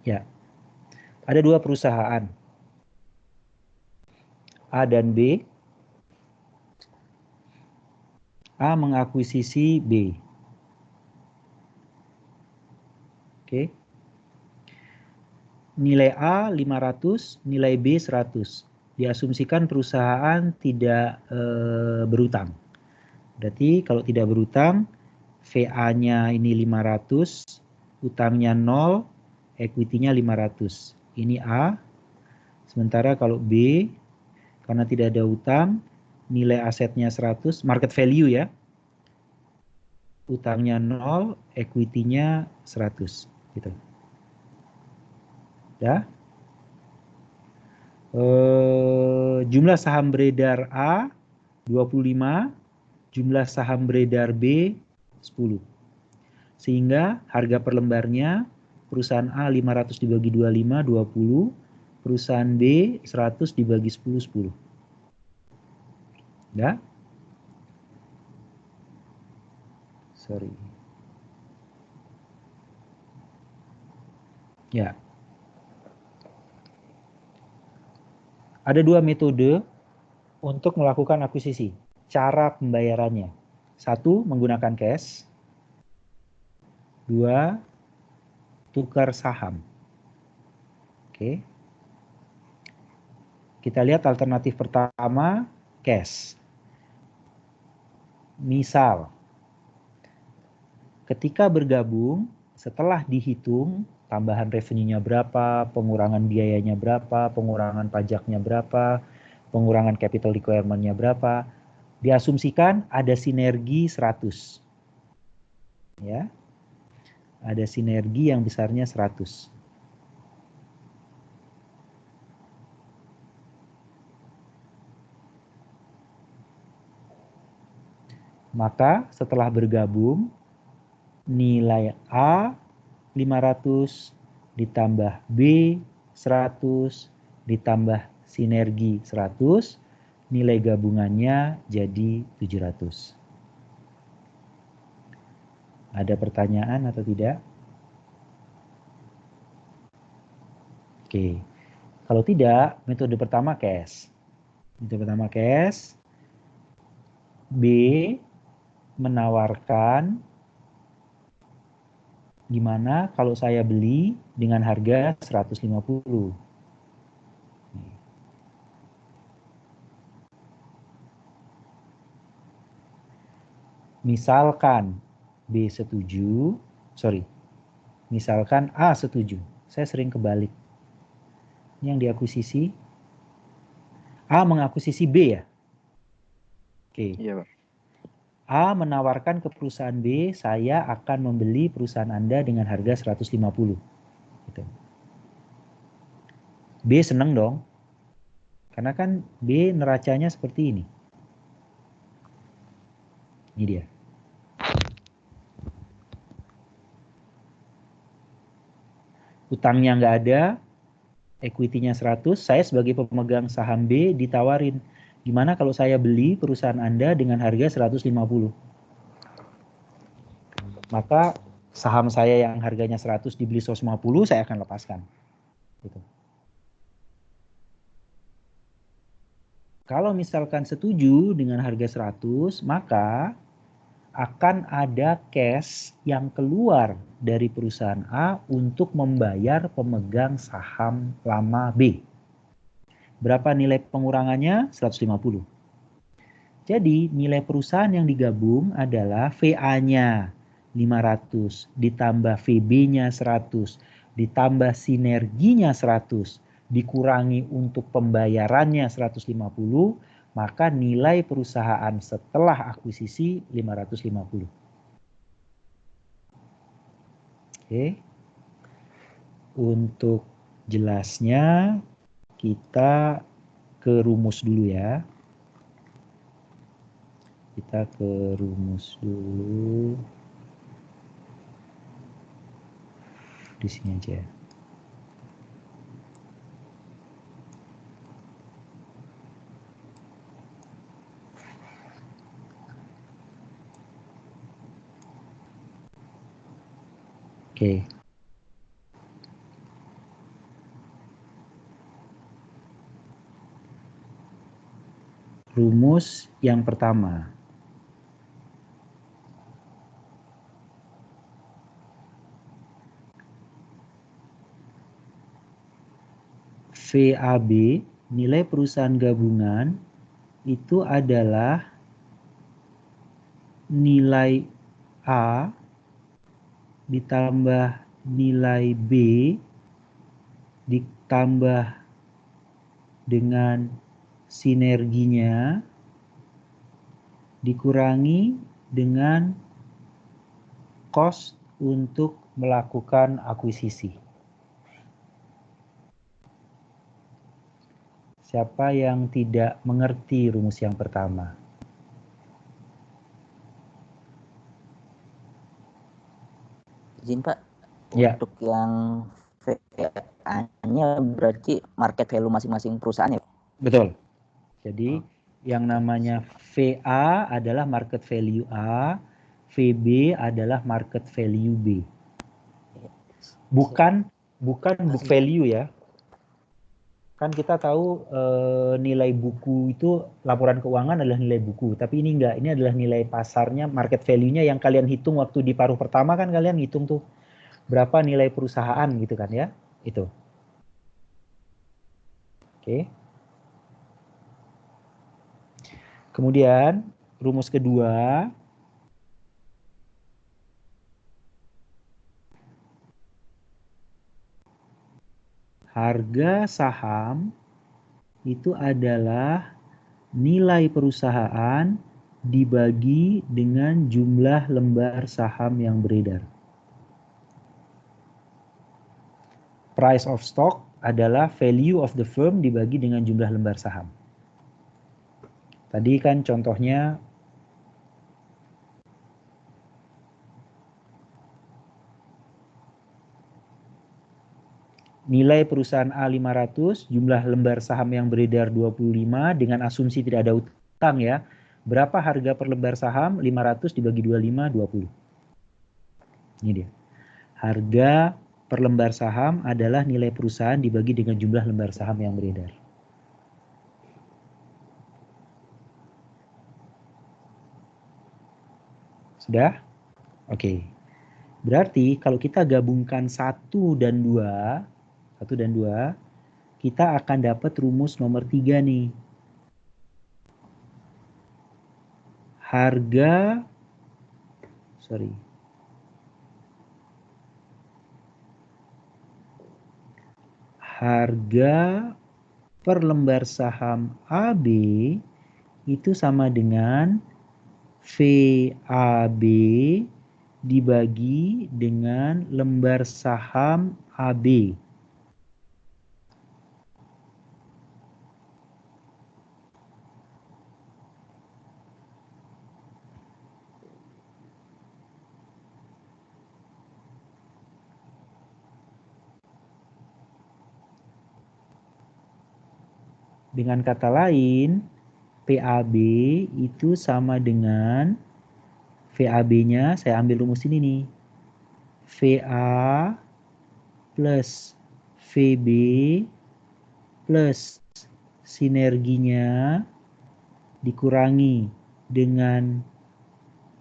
Ya, ada dua perusahaan, A dan B. A mengakuisisi B. Oke. Nilai A 500, nilai B 100. Diasumsikan perusahaan tidak berutang. Berarti kalau tidak berutang, VA-nya ini 500, utangnya 0, equity-nya 500. Ini A. Sementara kalau B, karena tidak ada utang, nilai asetnya 100, market value ya. Utangnya 0, equity-nya 100. Gitu. Ya. Jumlah saham beredar A 25, jumlah saham beredar B 10. Sehingga harga per lembarnya perusahaan A 500 dibagi 25 20, perusahaan B 100 dibagi 10 10. Ya? Sorry. Ya. Ada dua metode untuk melakukan akuisisi. Cara pembayarannya. Satu, menggunakan cash. Dua, tukar saham. Oke. Kita lihat alternatif pertama, cash. Misal, ketika bergabung, setelah dihitung, tambahan revenue-nya berapa, pengurangan biayanya berapa, pengurangan pajaknya berapa, pengurangan capital requirement-nya berapa, diasumsikan ada sinergi 100. Ya. Ada sinergi yang besarnya 100. Maka setelah bergabung, nilai A 500 ditambah B 100 ditambah sinergi 100, nilai gabungannya jadi 700. Ada pertanyaan atau tidak? Oke. Kalau tidak, metode pertama cash. Metode pertama cash. B menawarkan gimana kalau saya beli dengan harga 150. Misalkan B setuju, misalkan A setuju. Saya sering kebalik. Ini yang diakuisisi, A mengakuisisi B ya? Oke. Iya, Pak. A menawarkan ke perusahaan B, saya akan membeli perusahaan Anda dengan harga 150. Gitu. B seneng dong. Karena kan B neracanya seperti ini. Ini dia. Utangnya nggak ada, equity-nya 100, saya sebagai pemegang saham B ditawarin, gimana kalau saya beli perusahaan Anda dengan harga 150? Maka saham saya yang harganya 100 dibeli 150, saya akan lepaskan. Gitu. Kalau misalkan setuju dengan harga 100, maka akan ada cash yang keluar dari perusahaan A untuk membayar pemegang saham lama B. Berapa nilai pengurangannya? 150. Jadi nilai perusahaan yang digabung adalah VA-nya 500 ditambah VB-nya 100 ditambah sinerginya 100 dikurangi untuk pembayarannya 150, maka nilai perusahaan setelah akuisisi 550. Oke. Untuk jelasnya kita ke rumus dulu ya. Kita ke rumus dulu. Di sini aja. Oke. rumus yang pertama. VAB, nilai perusahaan gabungan, itu adalah nilai A ditambah nilai B ditambah dengan sinerginya dikurangi dengan cost untuk melakukan akuisisi. Siapa yang tidak mengerti rumus yang pertama? Izin Pak, Ya. untuk yang VA-nya berarti market value masing-masing perusahaan ya? Betul. Jadi yang namanya VA adalah market value A, VB adalah market value B. Bukan book value ya. Kan kita tahu nilai buku itu laporan keuangan adalah nilai buku, tapi ini enggak, ini adalah nilai pasarnya, market value-nya yang kalian hitung waktu di paruh pertama kan kalian hitung tuh berapa nilai perusahaan gitu kan ya, itu. Oke. Kemudian rumus kedua, harga saham itu adalah nilai perusahaan dibagi dengan jumlah lembar saham yang beredar. Price of stock adalah value of the firm dibagi dengan jumlah lembar saham. Tadi kan contohnya nilai perusahaan A 500, jumlah lembar saham yang beredar 25 dengan asumsi tidak ada utang ya. Berapa harga per lembar saham? 500 dibagi 25, 20. Ini dia. Harga per lembar saham adalah nilai perusahaan dibagi dengan jumlah lembar saham yang beredar. Sudah? Oke. Berarti kalau kita gabungkan 1 dan 2, kita akan dapat rumus nomor 3 nih. Harga per lembar saham AB itu sama dengan VAB dibagi dengan lembar saham AB. Dengan kata lain, PAB itu sama dengan VAB-nya, saya ambil rumus ini nih. VA plus VB plus sinerginya dikurangi dengan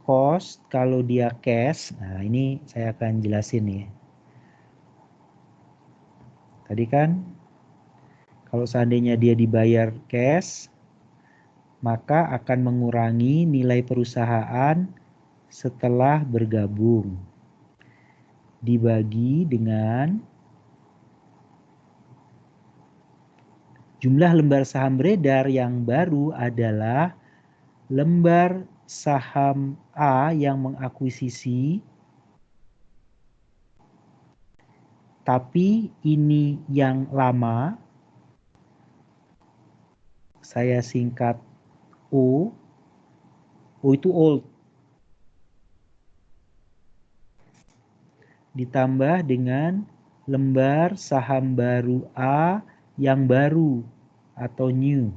cost kalau dia cash. Nah, ini saya akan jelasin nih. Tadi kan kalau seandainya dia dibayar cash, maka akan mengurangi nilai perusahaan setelah bergabung. Dibagi dengan jumlah lembar saham beredar yang baru adalah lembar saham A yang mengakuisisi, tapi ini yang lama, saya singkat O. O itu old. Ditambah dengan lembar saham baru A yang baru atau new.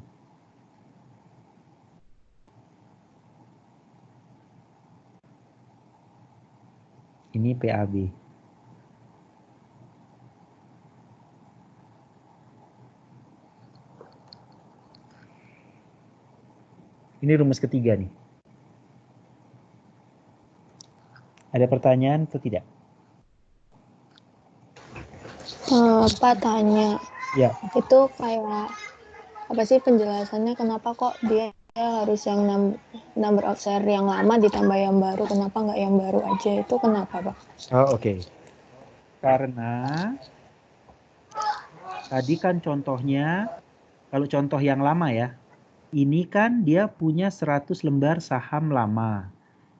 Ini PAB. Ini rumus ketiga nih. Ada pertanyaan atau tidak? Pak tanya, Ya. itu kayak apa sih penjelasannya kenapa kok dia harus yang number of share yang lama ditambah yang baru, kenapa nggak yang baru aja, itu kenapa Pak? Oh, oke. Karena tadi kan contohnya, kalau contoh yang lama ya, ini kan dia punya 100 lembar saham lama.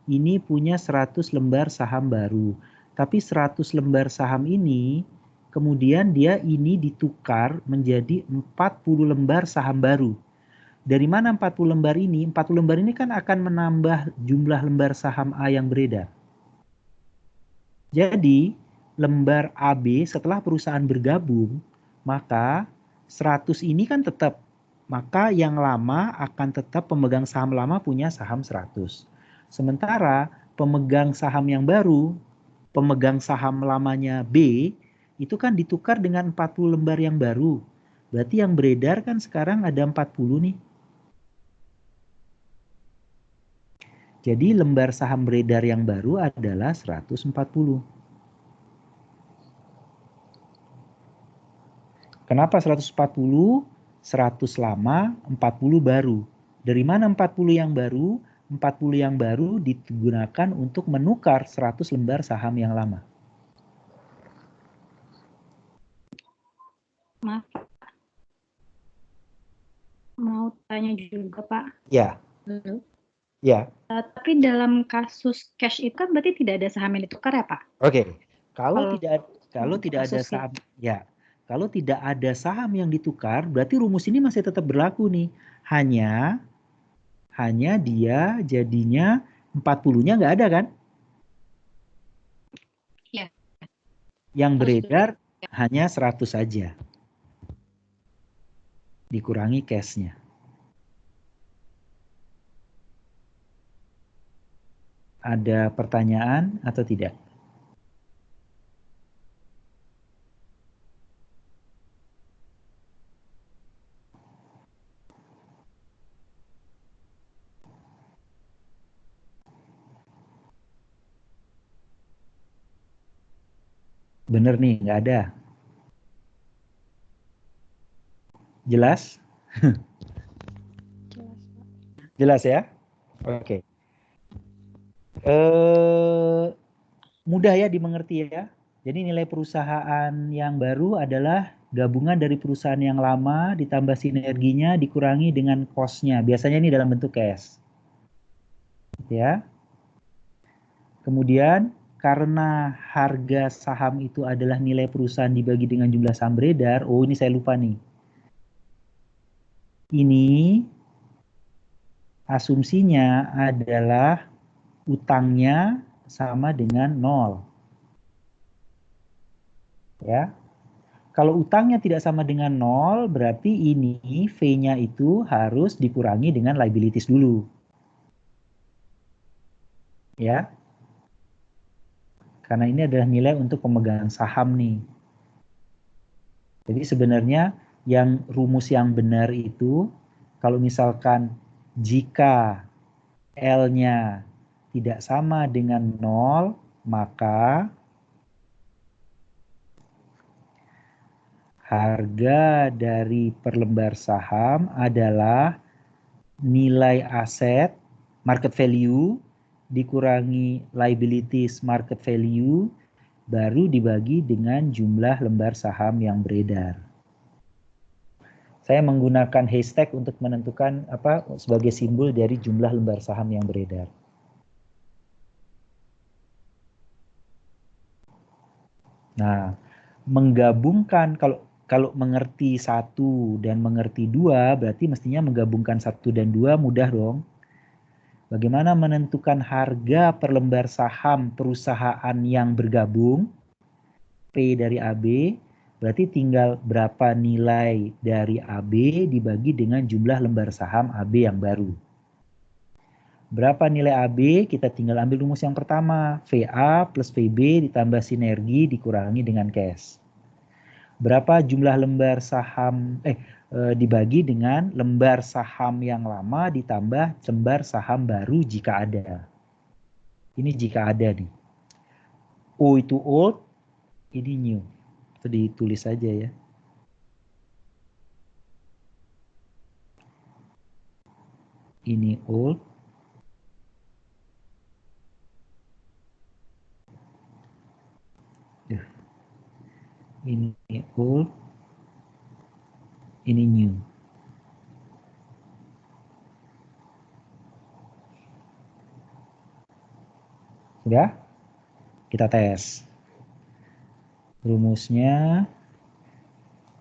Ini punya 100 lembar saham baru. Tapi 100 lembar saham ini, kemudian dia ini ditukar menjadi 40 lembar saham baru. Dari mana 40 lembar ini? 40 lembar ini kan akan menambah jumlah lembar saham A yang beredar. Jadi, lembar AB setelah perusahaan bergabung, maka 100 ini kan tetap. Maka yang lama akan tetap pemegang saham lama punya saham 100. Sementara pemegang saham yang baru, pemegang saham lamanya B, itu kan ditukar dengan 40 lembar yang baru. Berarti yang beredar kan sekarang ada 40 nih. Jadi lembar saham beredar yang baru adalah 140. Kenapa 140? 100 lama, 40 baru. Dari mana 40 yang baru? 40 yang baru digunakan untuk menukar 100 lembar saham yang lama. Maaf, mau tanya juga Pak. Ya. Halo. Ya. Tapi dalam kasus cash itu kan berarti tidak ada saham yang ditukar ya Pak? Oke. Kalau tidak ada kasus saham, ya. Kalau tidak ada saham yang ditukar, berarti rumus ini masih tetap berlaku nih. Hanya dia jadinya 40-nya nggak ada kan? Iya. Yang beredar hanya 100 saja. Dikurangi cash-nya. Ada pertanyaan atau tidak? Bener nih, nggak ada. Jelas? Jelas ya? Oke. Mudah ya dimengerti ya. Jadi nilai perusahaan yang baru adalah gabungan dari perusahaan yang lama ditambah sinerginya dikurangi dengan cost-nya. Biasanya ini dalam bentuk cash. Ya. Kemudian karena harga saham itu adalah nilai perusahaan dibagi dengan jumlah saham beredar. Oh, ini saya lupa nih. Ini asumsinya adalah utangnya sama dengan 0. Ya. Kalau utangnya tidak sama dengan 0, berarti ini V-nya itu harus dikurangi dengan liabilities dulu. Ya. Karena ini adalah nilai untuk pemegang saham nih. Jadi sebenarnya yang rumus yang benar itu, kalau misalkan jika L-nya tidak sama dengan 0, maka harga dari per lembar saham adalah nilai aset market value dikurangi liabilities market value baru dibagi dengan jumlah lembar saham yang beredar. Saya menggunakan hashtag untuk menentukan apa sebagai simbol dari jumlah lembar saham yang beredar. Nah, menggabungkan kalau mengerti 1 dan mengerti 2 berarti mestinya menggabungkan 1 dan 2 mudah dong. Bagaimana menentukan harga per lembar saham perusahaan yang bergabung? P dari AB, berarti tinggal berapa nilai dari AB dibagi dengan jumlah lembar saham AB yang baru. Berapa nilai AB? Kita tinggal ambil rumus yang pertama. VA plus VB ditambah sinergi dikurangi dengan cash. Berapa jumlah lembar saham, dibagi dengan lembar saham yang lama ditambah lembar saham baru jika ada. Ini jika ada nih. O itu old, ini new. Itu ditulis saja ya. Ini old. Ini old. Ini new. Sudah? Kita tes. Rumusnya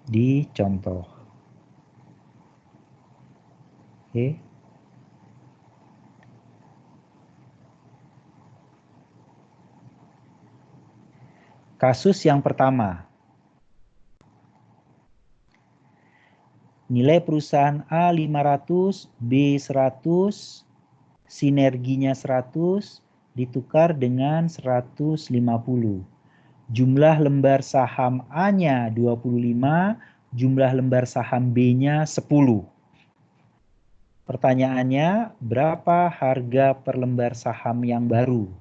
dicontoh. Oke. Kasus yang pertama. Nilai perusahaan A 500, B 100, sinerginya 100, ditukar dengan 150. Jumlah lembar saham A-nya 25, jumlah lembar saham B-nya 10. Pertanyaannya, berapa harga per lembar saham yang baru?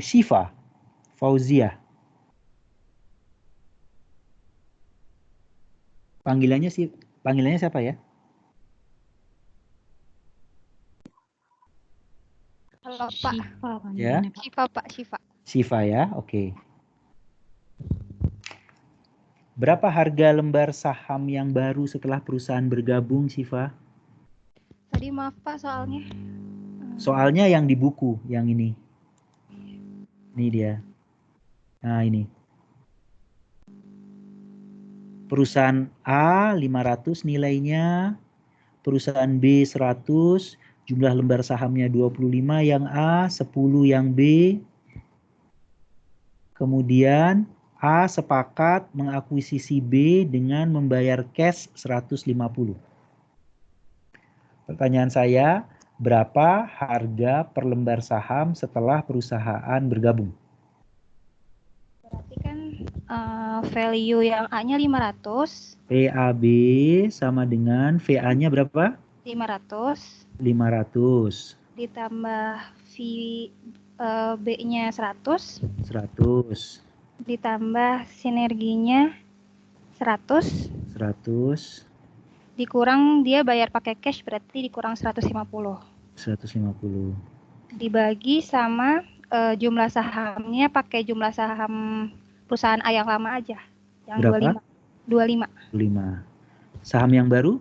Syifa, Fauzia. Panggilannya siapa ya? Halo Pak. Syifa Ya. panggilannya, Pak. Syifa Pak, Syifa. Syifa ya, oke. Berapa harga lembar saham yang baru setelah perusahaan bergabung, Syifa? Tadi maaf Pak soalnya. Soalnya yang di buku, yang ini. Ini dia. Nah, ini. Perusahaan A 500 nilainya, perusahaan B 100, jumlah lembar sahamnya 25 yang A, 10 yang B. Kemudian A sepakat mengakuisisi B dengan membayar cash 150. Pertanyaan saya, berapa harga per lembar saham setelah perusahaan bergabung? Berarti kan value yang A-nya 500. VAB sama dengan VA-nya berapa? 500. 500. Ditambah B-nya 100. 100. Ditambah sinerginya 100. 100. Dikurang dia bayar pakai cash berarti dikurang 150. 150. Dibagi sama jumlah sahamnya pakai jumlah saham perusahaan A yang lama aja. Yang Berapa? 25. 25. Saham yang baru?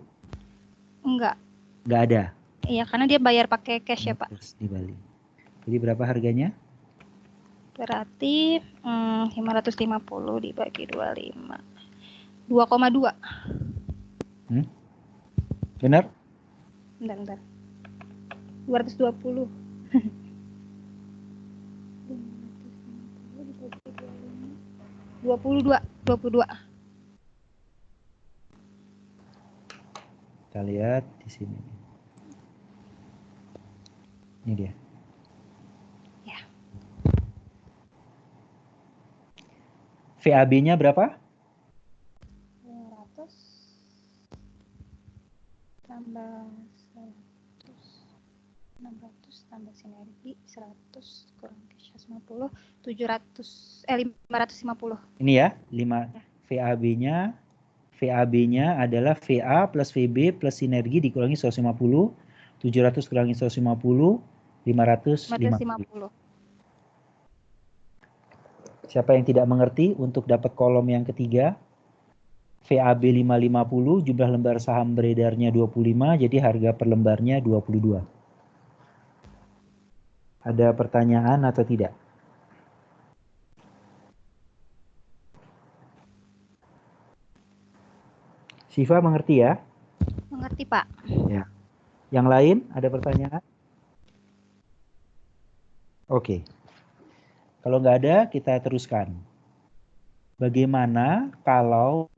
Enggak. Nggak ada. Iya, karena dia bayar pakai cash ya, Pak. Di Bali. Jadi berapa harganya? Berarti 550 dibagi 25. 2,2. Benar? Bentar. 220. 22. Kita lihat di sini. Ini dia. Ya. VAB-nya berapa? 500 tambah 600 tambah sinergi 100 kurang cash 50 550. Ini ya, 5 VAB-nya adalah VA plus VB plus sinergi dikurangi 150, 700 kurangi 150, 550. Siapa yang tidak mengerti untuk dapat kolom yang ketiga? VAB 550, jumlah lembar saham beredarnya 25, jadi harga per lembarnya 22. Ada pertanyaan atau tidak? Syifa mengerti ya? Mengerti, Pak. Ya. Yang lain ada pertanyaan? Oke. Kalau nggak ada, kita teruskan. Bagaimana kalau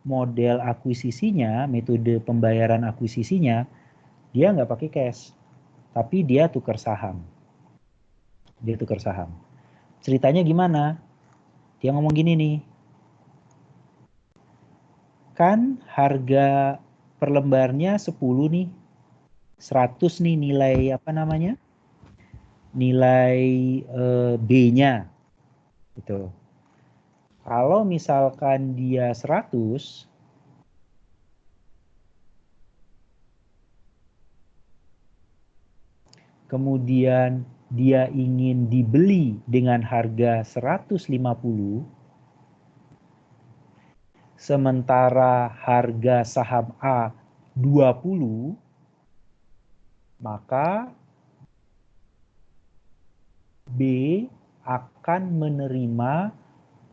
model akuisisinya, metode pembayaran akuisisinya, dia nggak pakai cash, tapi dia tukar saham. Dia tukar saham. Ceritanya gimana? Dia ngomong gini nih, kan harga per lembarnya 10 nih, 100 nih nilai apa namanya? Nilai B-nya. Gitu. Kalau misalkan dia 100, kemudian dia ingin dibeli dengan harga 150, sementara harga saham A 20, maka B akan menerima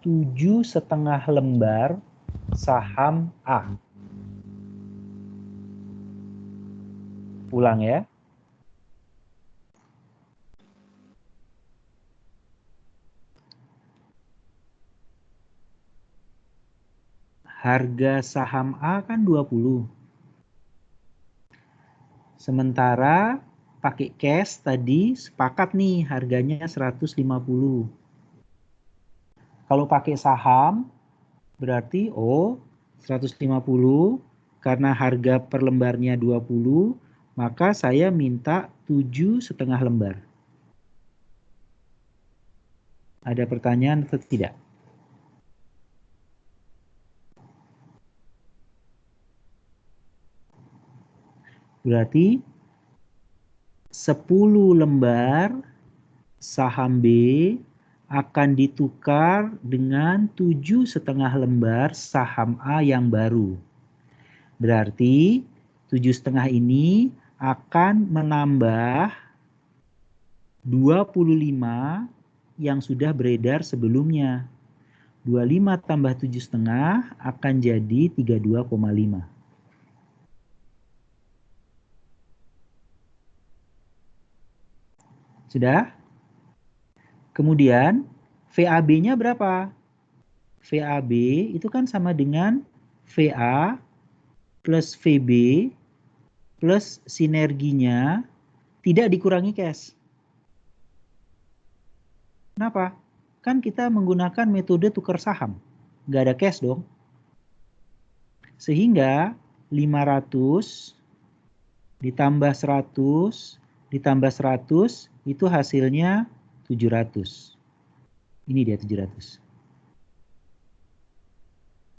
7,5 lembar saham A. Ulang ya. Harga saham A kan 20. Sementara pakai cash tadi sepakat nih harganya 150. Kalau pakai saham berarti 150 karena harga per lembarnya 20, maka saya minta 7,5 lembar. Ada pertanyaan atau tidak? Berarti 10 lembar saham B akan ditukar dengan 7,5 lembar saham A yang baru. Berarti 7,5 ini akan menambah 25 yang sudah beredar sebelumnya. 25 tambah 7,5 akan jadi 32,5. Sudah? Kemudian VAB-nya berapa? VAB itu kan sama dengan VA plus VB plus sinerginya tidak dikurangi cash. Kenapa? Kan kita menggunakan metode tukar saham. Nggak ada cash dong. Sehingga 500 ditambah 100 ditambah 100 itu hasilnya 700. Ini dia 700.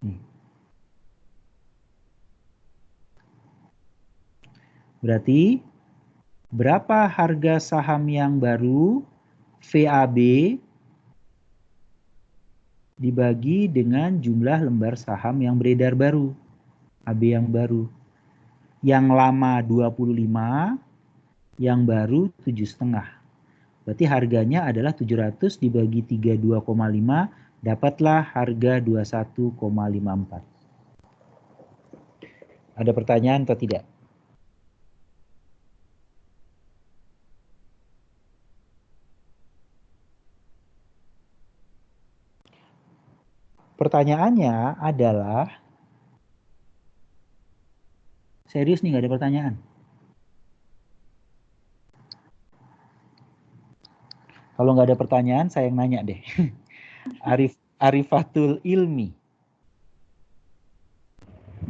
Nih. Berarti berapa harga saham yang baru VAB dibagi dengan jumlah lembar saham yang beredar baru. AB yang baru. Yang lama 25, yang baru 7,5. Berarti harganya adalah 700 dibagi 32,5, dapatlah harga 21,54. Ada pertanyaan atau tidak? Pertanyaannya adalah, serius nih, nggak ada pertanyaan. Kalau nggak ada pertanyaan, saya yang nanya deh. Arifatul Ilmi.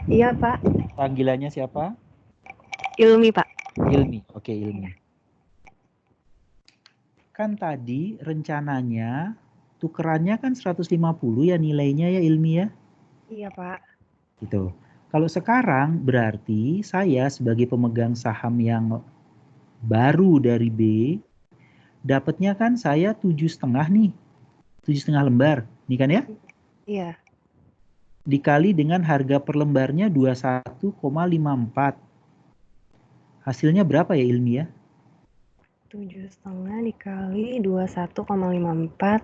Iya, Pak. Panggilannya siapa? Ilmi, Pak. Ilmi. Oke, Ilmi. Kan tadi rencananya tukerannya kan 150 ya nilainya ya, Ilmi ya? Iya, Pak. Gitu. Kalau sekarang berarti saya sebagai pemegang saham yang baru dari B, dapatnya kan saya 7,5 nih. 7,5 lembar. Nih kan ya? Iya. Dikali dengan harga per lembarnya 21,54. Hasilnya berapa ya, Ilmi ya? 7,5 dikali 21,54.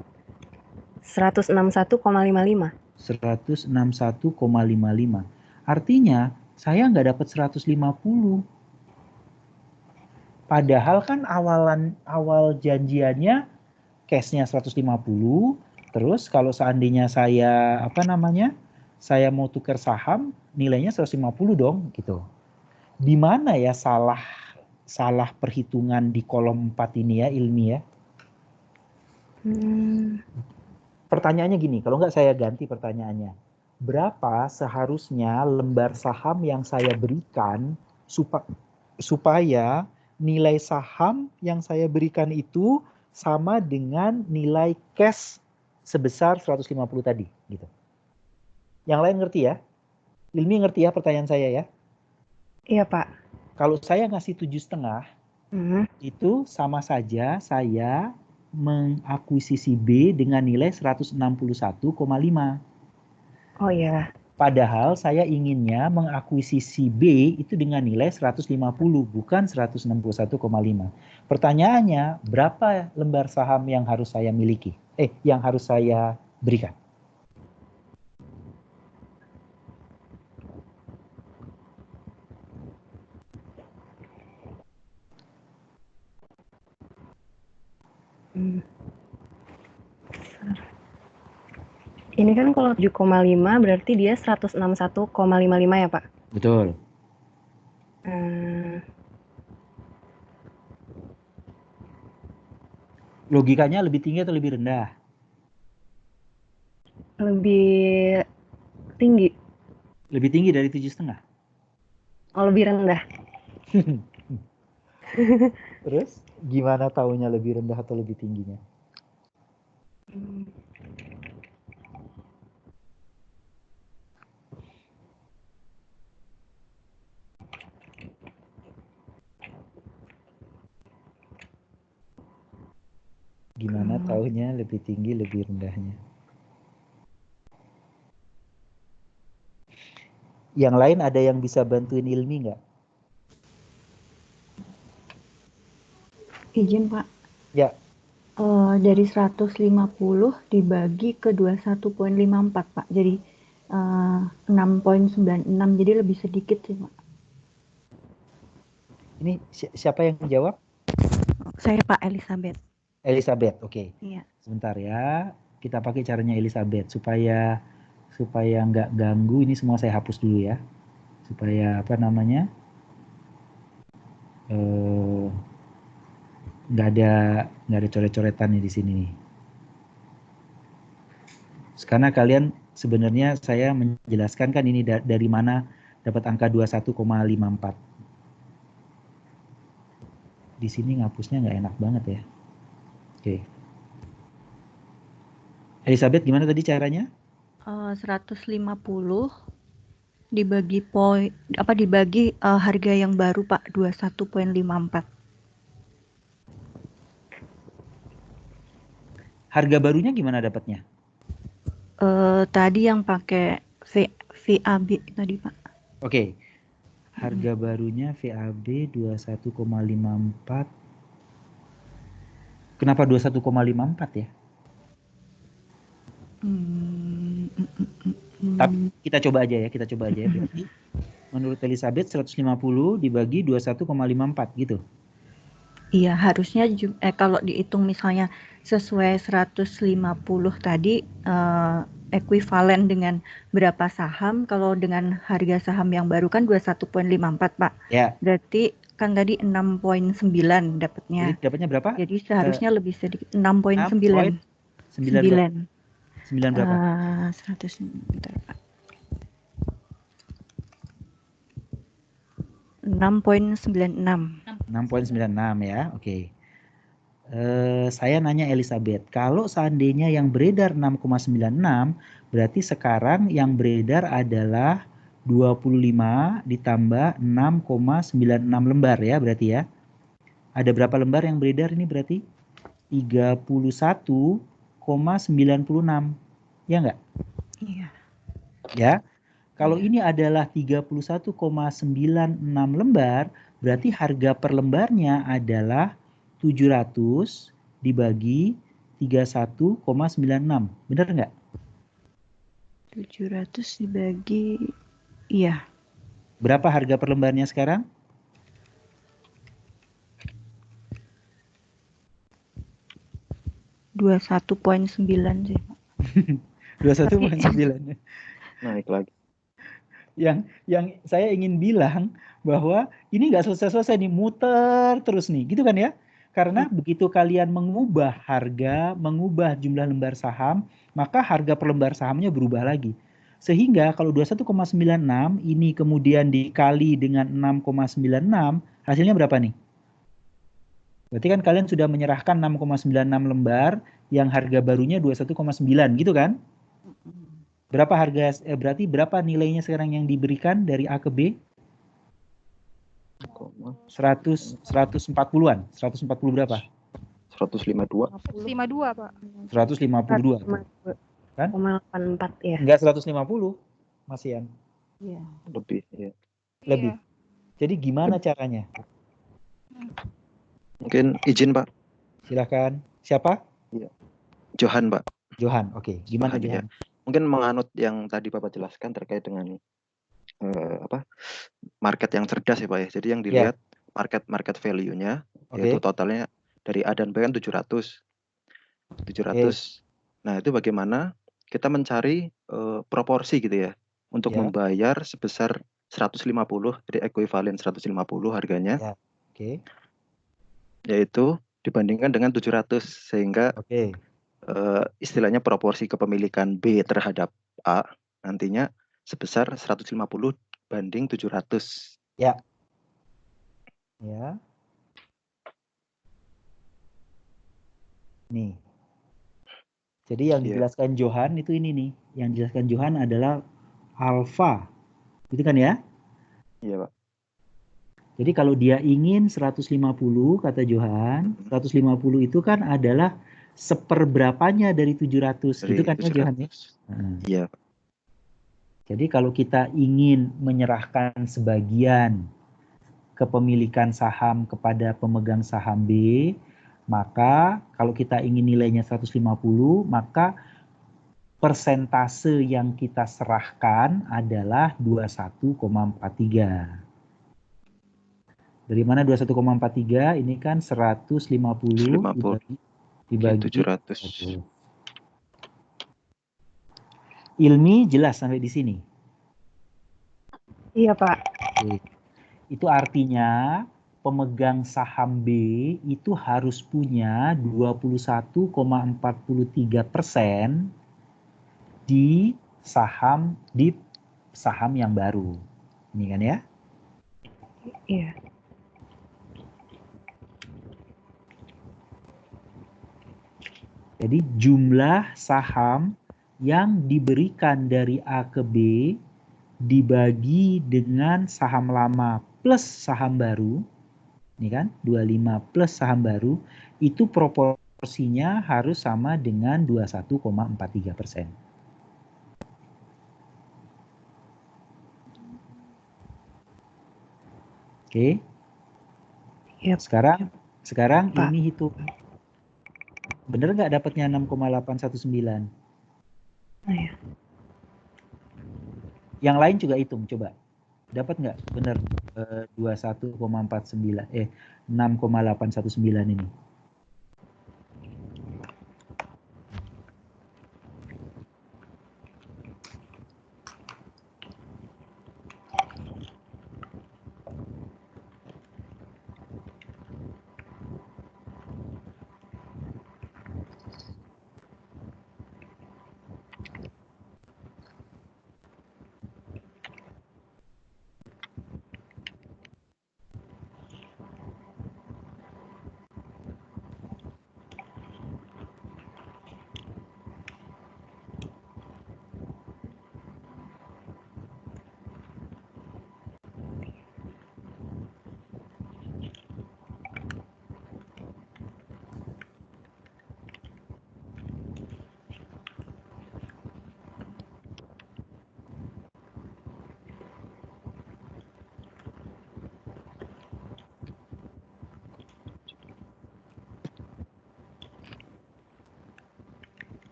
161,55. 161,55. Artinya saya nggak dapat 150. Padahal kan awal janjiannya cashnya 150. Terus kalau seandainya saya saya mau tukar saham, nilainya 150 dong, gitu. Di mana ya salah perhitungan di kolom 4 ini ya, Ilmi ya? Pertanyaannya gini, kalau nggak saya ganti pertanyaannya. Berapa seharusnya lembar saham yang saya berikan supaya nilai saham yang saya berikan itu sama dengan nilai cash sebesar 150 tadi, gitu. Yang lain ngerti ya? Ilmi ngerti ya pertanyaan saya ya? Iya, Pak. Kalau saya ngasih 7,5, itu sama saja saya mengakuisisi B dengan nilai 161,5. Oh iya. Padahal saya inginnya mengakuisisi B itu dengan nilai 150, bukan 161,5. Pertanyaannya, berapa lembar saham yang harus saya miliki? Yang harus saya berikan? Ini kan kalau 7,5 berarti dia 161,55 ya, Pak? Betul. Logikanya lebih tinggi atau lebih rendah? Lebih tinggi. Lebih tinggi dari 7,5? Oh, lebih rendah. Terus gimana taunya lebih rendah atau lebih tingginya? Gimana taunya lebih tinggi lebih rendahnya? Yang lain ada yang bisa bantuin Ilmi nggak? Izin Pak. Ya. Dari 150 dibagi ke 21,54 Pak. Jadi 6,96, jadi lebih sedikit sih Pak. Ini siapa yang jawab? Saya Pak, Elizabeth. Elizabeth, oke. Iya. Sebentar ya, kita pakai caranya Elizabeth supaya nggak ganggu. Ini semua saya hapus dulu ya, supaya nggak ada coret-coretan nih di sini nih. Karena kalian sebenarnya saya menjelaskan kan ini dari mana dapat angka 21,54. Di sini ngapusnya nggak enak banget ya. Oke. Elizabeth, gimana tadi caranya? 150 dibagi harga yang baru Pak, 21,54. Harga barunya gimana dapatnya? Tadi yang pakai VAB tadi Pak. Oke. Harga barunya VAB 21,54. Kenapa 21,54 ya? Tapi kita coba aja ya. Berarti menurut Elizabeth 150 dibagi 21,54 gitu. Iya, harusnya kalau dihitung misalnya sesuai 150 tadi ekuivalen dengan berapa saham. Kalau dengan harga saham yang baru kan 21,54 Pak. Ya. Berarti kan tadi 6,9 dapatnya. Jadi dapatnya berapa? Jadi seharusnya lebih sedikit, 6,9. 9 berapa? 100, bentar Pak. 6,96. 6,96 ya, oke. Saya nanya Elizabeth, kalau seandainya yang beredar 6,96, berarti sekarang yang beredar adalah 25 ditambah 6,96 lembar ya berarti ya. Ada berapa lembar yang beredar ini berarti? 31,96. Ya enggak? Iya. Ya. Kalau ini adalah 31,96 lembar, berarti harga per lembarnya adalah 700 dibagi 31,96. Benar enggak? 700 dibagi, iya. Berapa harga per lembarnya sekarang? 21,9 sih. 21,9. naik lagi. Yang saya ingin bilang bahwa ini nggak selesai-selesai nih, muter terus nih, gitu kan ya? Karena begitu kalian mengubah harga, mengubah jumlah lembar saham, maka harga per lembar sahamnya berubah lagi. Sehingga kalau 21,96 ini kemudian dikali dengan 6,96, hasilnya berapa nih? Berarti kan kalian sudah menyerahkan 6,96 lembar yang harga barunya 21,9 gitu kan? Berapa berarti berapa nilainya sekarang yang diberikan dari A ke B? 140-an. 140 berapa? 152. 52, Pak. 152. Kan? 1,84 ya. Enggak 150, Mas Ian. Iya. Lebih, ya. Lebih. Jadi gimana caranya? Mungkin izin, Pak. Silakan. Siapa? Iya. Johan, Pak. Johan. Oke. Gimana Johan? Johan? Ya. Mungkin menganut yang tadi Bapak jelaskan terkait dengan market yang cerdas ya Pak ya. Jadi yang dilihat market value-nya, yaitu totalnya dari A dan B kan 700. Nah, itu bagaimana kita mencari proporsi gitu ya untuk membayar sebesar 150, jadi ekuivalen 150 harganya. Yaitu dibandingkan dengan 700 sehingga istilahnya proporsi kepemilikan B terhadap A nantinya sebesar 150 banding 700. Ya. Nih. Jadi yang dijelaskan Johan itu ini nih. Yang dijelaskan Johan adalah alfa. Gitu kan ya? Iya, Pak. Jadi kalau dia ingin 150 kata Johan, 150 itu kan adalah seperberapanya dari 700. Gitu kan ya Johan ya? Iya. Jadi kalau kita ingin menyerahkan sebagian kepemilikan saham kepada pemegang saham B, maka kalau kita ingin nilainya 150, maka persentase yang kita serahkan adalah 21,43. Dari mana 21,43? Ini kan 150 dibagi 700. Ilmi jelas sampai di sini? Iya, Pak. Itu artinya pemegang saham B itu harus punya 21,43% di saham yang baru. Ini kan ya? Iya. Jadi jumlah saham yang diberikan dari A ke B dibagi dengan saham lama plus saham baru, ini kan 25 plus saham baru, itu proporsinya harus sama dengan 21,43%. Oke. Yep. Sekarang ini hitung. Bener nggak dapatnya 6,819? Iya. Yang lain juga hitung, coba. Dapat nggak? Bener 6,819 ini.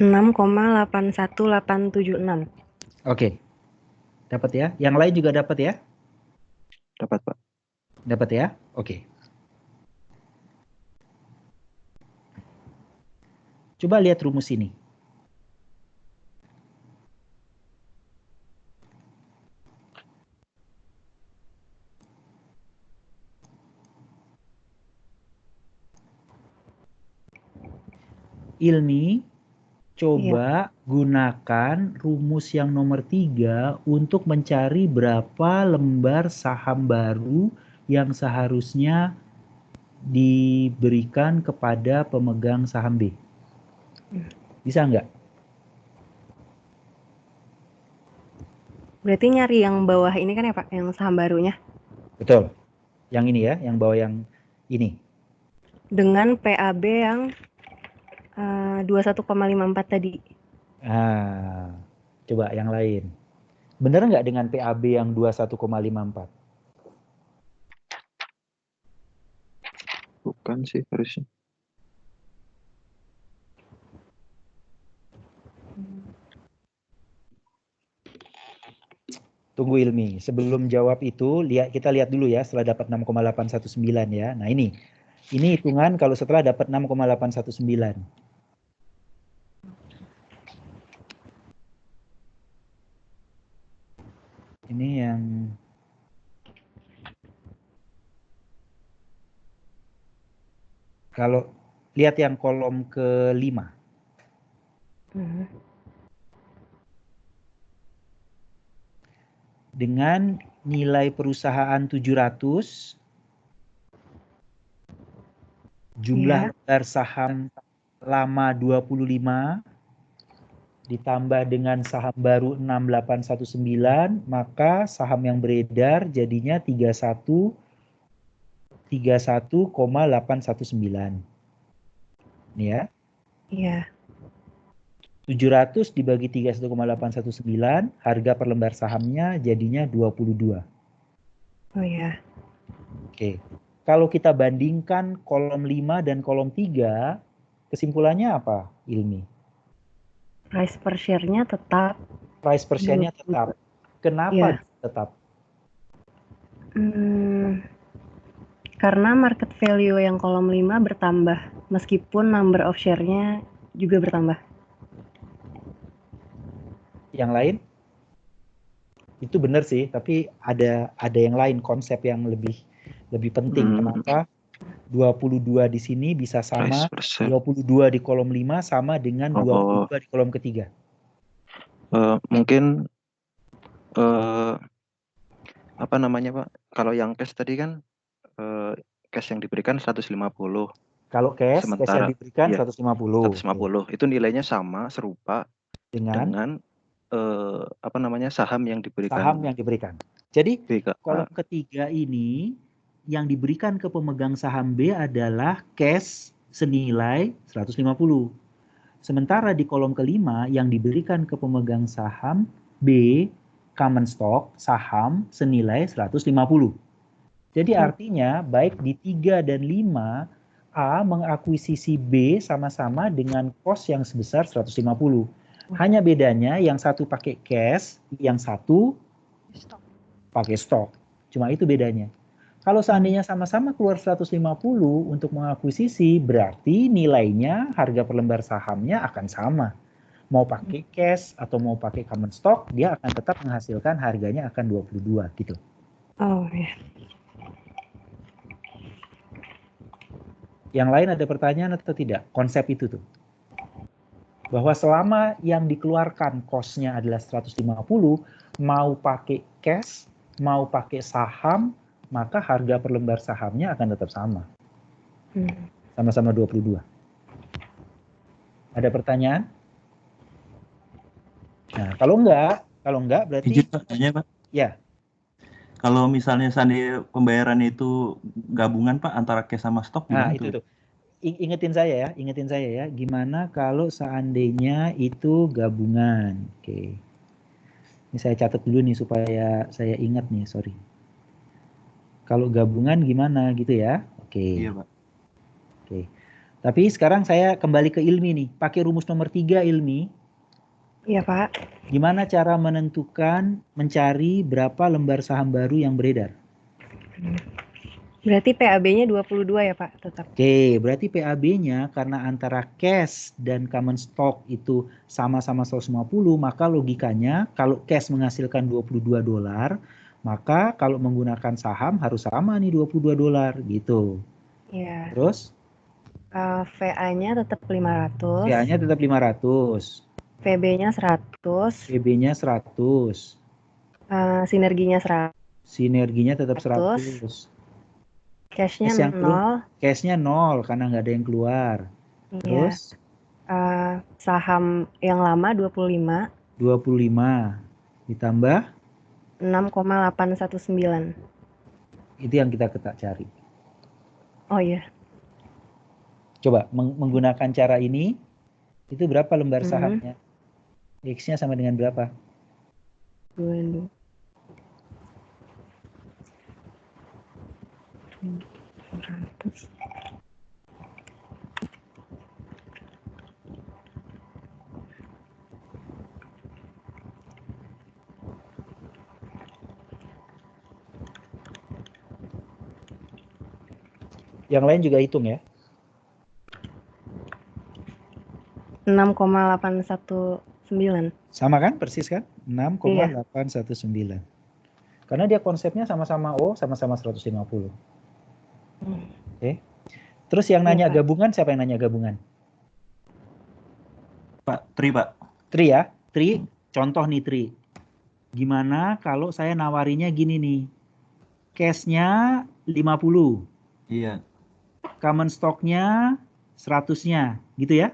Enam 6,81876. Oke. Dapat ya? Yang lain juga dapat ya? Dapat, Pak. Dapat ya? Oke. Coba lihat rumus ini. Ilmi, coba gunakan rumus yang nomor 3 untuk mencari berapa lembar saham baru yang seharusnya diberikan kepada pemegang saham B. Bisa nggak? Berarti nyari yang bawah ini kan ya Pak, yang saham barunya. Betul. Yang ini ya, yang bawah yang ini. Dengan PAB yang 21,54 tadi. Coba yang lain. Bener nggak dengan PAB yang 21,54? Bukan sih harusnya. Tunggu Ilmi. Sebelum jawab itu, kita lihat dulu ya setelah dapat 6,819 ya. Nah ini hitungan kalau setelah dapat 6,819. Ini yang kalau lihat yang kolom ke-5. Dengan nilai perusahaan 700, jumlah lembar saham lama 25, ditambah dengan saham baru 6819, maka saham yang beredar jadinya 31,819. Ini ya. Iya. 700 dibagi 31,819, harga per lembar sahamnya jadinya 22. Oh ya. Oke. Kalau kita bandingkan kolom 5 dan kolom 3, kesimpulannya apa, Ilmi? Price per share-nya tetap. Price per share-nya tetap. Kenapa tetap? Karena market value yang kolom 5 bertambah, meskipun number of share-nya juga bertambah. Yang lain? Itu benar sih, tapi ada yang lain, konsep yang lebih penting. Kenapa 22 di sini bisa sama 22 di kolom 5 sama dengan 22 di kolom ketiga? Mungkin apa namanya Pak? Kalau yang cash tadi kan cash yang diberikan 150. Kalau cash yang diberikan 150. 150. Itu nilainya sama, serupa dengan apa namanya saham yang diberikan. Jadi kolom ketiga ini yang diberikan ke pemegang saham B adalah cash senilai 150. Sementara di kolom kelima yang diberikan ke pemegang saham B common stock saham senilai 150. Jadi artinya baik di 3 dan 5 A mengakuisisi B sama-sama dengan cost yang sebesar 150. Hanya bedanya yang satu pakai cash, yang satu pakai stok. Cuma itu bedanya. Kalau seandainya sama-sama keluar 150 untuk mengakuisisi, berarti nilainya harga per lembar sahamnya akan sama. Mau pakai cash atau mau pakai common stock, dia akan tetap menghasilkan harganya akan 22 gitu. Oh ya. Yang lain ada pertanyaan atau tidak? Konsep itu tuh. Bahwa selama yang dikeluarkan cost-nya adalah 150, mau pakai cash, mau pakai saham, maka harga per lembar sahamnya akan tetap sama. Sama-sama 22. Ada pertanyaan? Nah, kalau enggak berarti izin Pak, tanya Pak. Ya. Kalau misalnya seandainya pembayaran itu gabungan Pak antara cash sama stok gimana itu tuh. Ingetin saya ya, gimana kalau seandainya itu gabungan? Oke. Ini saya catat dulu nih supaya saya ingat nih, sorry. Kalau gabungan gimana gitu ya? Oke. Iya Pak. Oke. Tapi sekarang saya kembali ke Ilmi nih, pakai rumus nomor 3 Ilmi. Iya, Pak. Gimana cara mencari berapa lembar saham baru yang beredar? Berarti PAB-nya 22 ya, Pak, tetap. Oke, berarti PAB-nya karena antara cash dan common stock itu sama-sama 150, maka logikanya kalau cash menghasilkan $22, maka kalau menggunakan saham harus sama nih $22 gitu. Iya. Terus VA-nya tetap 500. VA-nya tetap 500. PB-nya 100. PB-nya 100. Sinerginya 100. Sinerginya tetap 100. Cash-nya Cash yang 0. Cash-nya 0 karena nggak ada yang keluar. Iya. Terus saham yang lama 25. 25 ditambah 6,819. itu yang kita cari. Oh iya. Coba menggunakan cara ini, itu berapa lembar sahamnya? X-nya sama dengan berapa? 22. Yang lain juga hitung ya. 6,819. Sama kan? Persis kan? 6,819. Karena dia konsepnya sama-sama sama-sama 150. Oke. Terus yang nanya gabungan, siapa yang nanya gabungan? Pak, Tri, Pak. Tri ya? Tri, contoh nih Tri. Gimana kalau saya nawarinya gini nih. Cash-nya 50. Iya. Common stock-nya 100-nya. Gitu ya?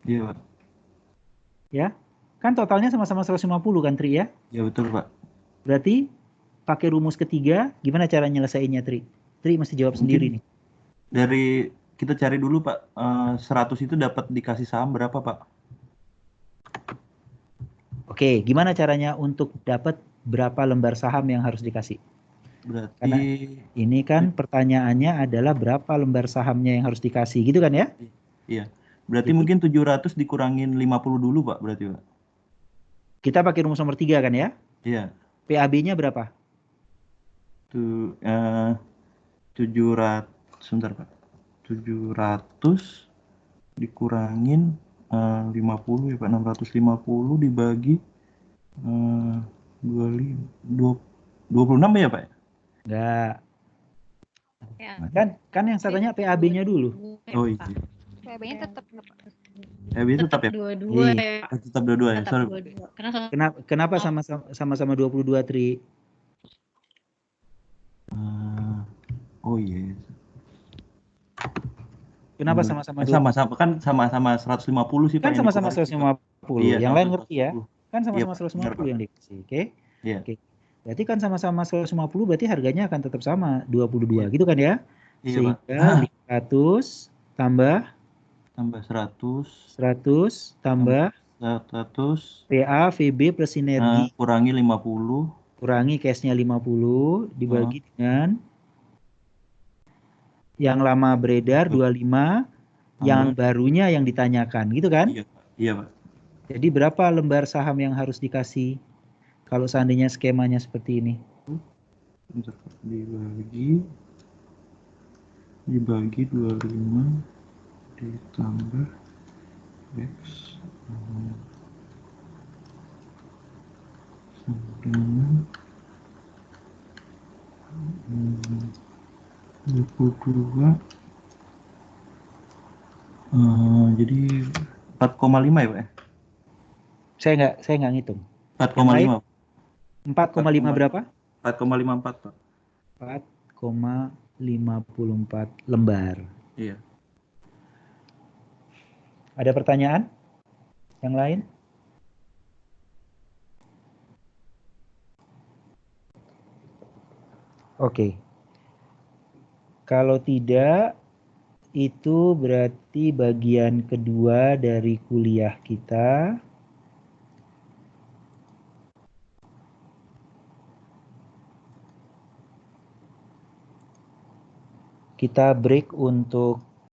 Iya, Pak. Ya? Kan totalnya sama-sama 150 kan Tri ya? Iya, betul, Pak. Berarti pakai rumus ketiga, gimana cara nyelesainnya Tri? Tri mesti jawab sendiri nih. Dari kita cari dulu Pak, 100 itu dapat dikasih saham berapa Pak? Oke, gimana caranya untuk dapat berapa lembar saham yang harus dikasih? Berarti karena ini kan pertanyaannya adalah berapa lembar sahamnya yang harus dikasih, gitu kan ya? Iya. Berarti mungkin 700 dikurangin 50 dulu Pak, berarti Pak. Kita pakai rumus nomor 3 kan ya? Iya. PAB-nya berapa? 700, sebentar Pak. 700 dikurangin 50 ya Pak, 650 dibagi 26 ya Pak? Enggak. Kan yang satunya PAB-nya dulu. Oh iya. PAB-nya tetap tetap ya? Dua-dua ya. Tetap dua-dua ya. Sorry. Kenapa sama-sama 22 Tri? Oh iya. Kenapa sama-sama? Sama-sama kan sama-sama 150 sih Pak. Kan sama-sama 150. Iya, yang lain ngerti ya? Kan sama-sama iya, 150 yang dikasih. Oke? Iya. Oke. Berarti kan sama-sama 150 berarti harganya akan tetap sama 22 gitu kan ya? Iya, sehingga 500 tambah 100 tambah 100 PA VB plus sinergi kurangi 50 kurangi cashnya 50 dibagi dengan yang lama beredar 25 yang barunya yang ditanyakan gitu kan? Iya Pak. Jadi berapa lembar saham yang harus dikasih kalau seandainya skemanya seperti ini? Dibagi 25 ditambah X dengan 22 jadi 4,5 ya Pak ya? Saya nggak ngitung. 4,5. 4,5 berapa? 4,54 Pak. 4,54 lembar. Iya. Ada pertanyaan? Yang lain? Oke. Kalau tidak, itu berarti bagian kedua dari kuliah kita. Kita break untuk